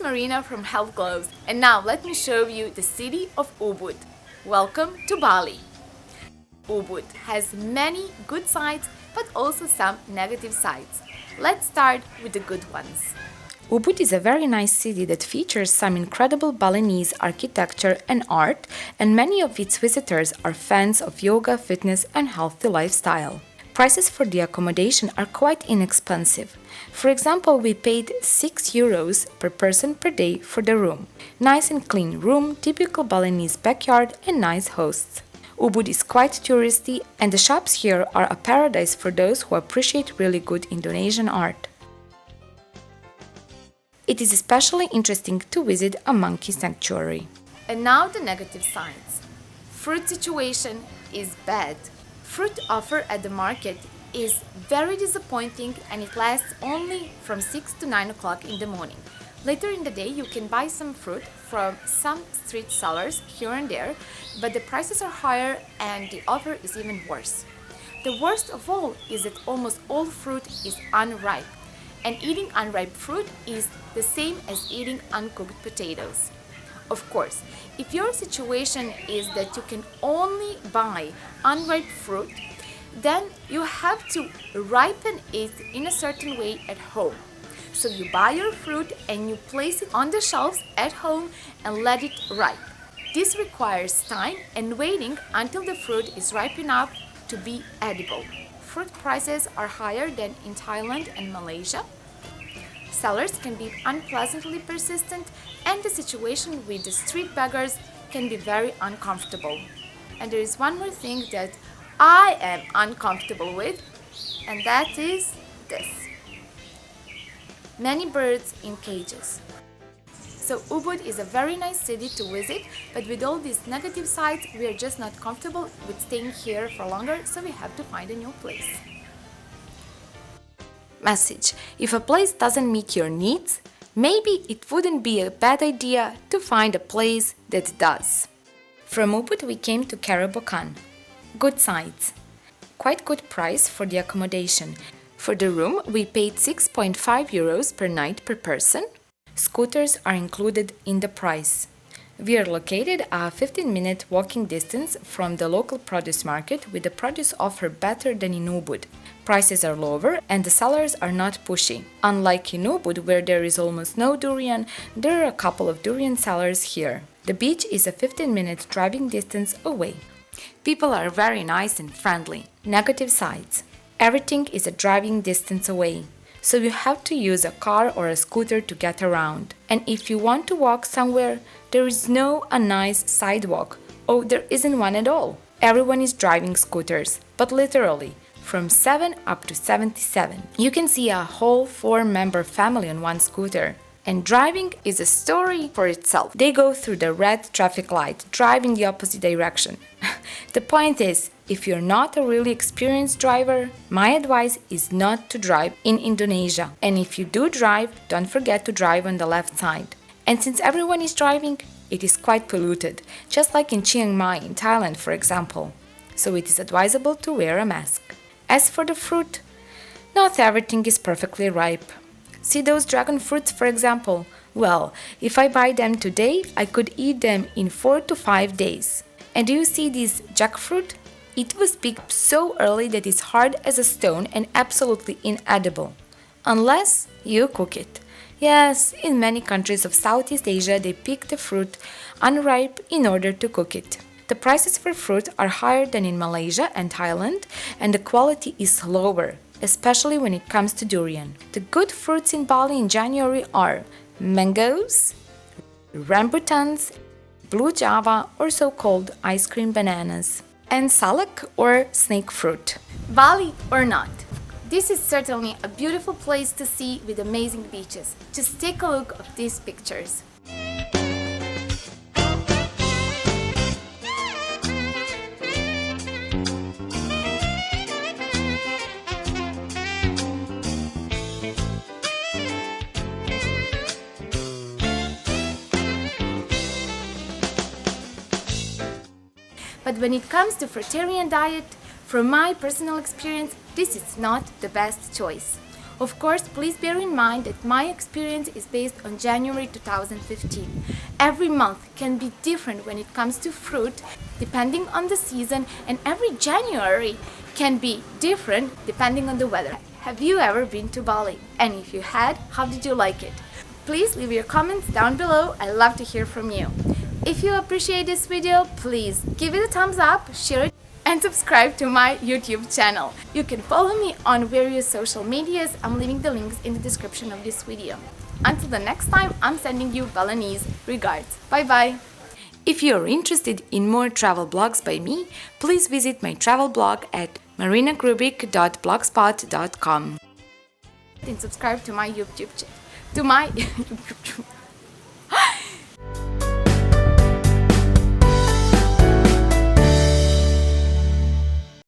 host Marina from Health Gloves, and now let me show you the city of Ubud. Welcome to Bali. Ubud has many good sides but also some negative sides. Let's start with the good ones. Ubud is a very nice city that features some incredible Balinese architecture and art, and many of its visitors are fans of yoga, fitness, and healthy lifestyle. Prices for the accommodation are quite inexpensive. For example, we paid €6 per person per day for the room. Nice and clean room, typical Balinese backyard, and nice hosts. Ubud is quite touristy, and the shops here are a paradise for those who appreciate really good Indonesian art. It is especially interesting to visit a monkey sanctuary. And now the negative sides. Fruit situation is bad. Fruit offer at the market is very disappointing and it lasts only from 6 to 9 o'clock in the morning. Later in the day you can buy some fruit from some street sellers here and there, but the prices are higher and the offer is even worse. The worst of all is that almost all fruit is unripe, and eating unripe fruit is the same as eating uncooked potatoes. Of course, if your situation is that you can only buy unripe fruit, then you have to ripen it in a certain way at home. So you buy your fruit and you place it on the shelves at home and let it ripe. This requires time and waiting until the fruit is ripe enough to be edible. Fruit prices are higher than in Thailand and Malaysia. Sellers can be unpleasantly persistent, and the situation with the street beggars can be very uncomfortable. And there is one more thing that I am uncomfortable with, and that is this. Many birds in cages. So Ubud is a very nice city to visit, but with all these negative sides, we are just not comfortable with staying here for longer, so we have to find a new place. Message: if a place doesn't meet your needs, maybe it wouldn't be a bad idea to find a place that does. From Ubud we came to Karabokan. Good sides. Quite good price for the accommodation. For the room we paid €6.5 per night per person. Scooters are included in the price. We are located a 15-minute walking distance from the local produce market, with the produce offer better than in Ubud. Prices are lower and the sellers are not pushy. Unlike in Ubud, where there is almost no durian, there are a couple of durian sellers here. The beach is a 15-minute driving distance away. People are very nice and friendly. Negative sides. Everything is a driving distance away, so you have to use a car or a scooter to get around. And if you want to walk somewhere, there is no a nice sidewalk. Oh, there isn't one at all. Everyone is driving scooters, but literally, from 7 up to 77. You can see a whole 4-member family on one scooter. And driving is a story for itself. They go through the red traffic light, driving the opposite direction. The point is, if you're not a really experienced driver, my advice is not to drive in Indonesia. And if you do drive, don't forget to drive on the left side. And since everyone is driving, it is quite polluted, just like in Chiang Mai in Thailand, for example. So it is advisable to wear a mask. As for the fruit, not everything is perfectly ripe. See those dragon fruits, for example? Well, if I buy them today, I could eat them in 4 to 5 days. And do you see this jackfruit? It was picked so early that it's hard as a stone and absolutely inedible. Unless you cook it. Yes, in many countries of Southeast Asia, they pick the fruit unripe in order to cook it. The prices for fruit are higher than in Malaysia and Thailand, and the quality is lower, especially when it comes to durian. The good fruits in Bali in January are mangoes, rambutans, blue java or so-called ice cream bananas, and salak or snake fruit. Bali or not, this is certainly a beautiful place to see with amazing beaches. Just take a look at these pictures. But when it comes to fruitarian diet, from my personal experience, this is not the best choice. Of course, please bear in mind that my experience is based on January 2015. Every month can be different when it comes to fruit, depending on the season, and every January can be different depending on the weather. Have you ever been to Bali? And if you had, how did you like it? Please leave your comments down below. I love to hear from you. If you appreciate this video, please give it a thumbs up, share it, and subscribe to my YouTube channel. You can follow me on various social medias. I'm leaving the links in the description of this video. Until the next time, I'm sending you Balinese regards. Bye bye. If you're interested in more travel blogs by me, please visit my travel blog at marinagrubik.blogspot.com. And subscribe to my YouTube channel.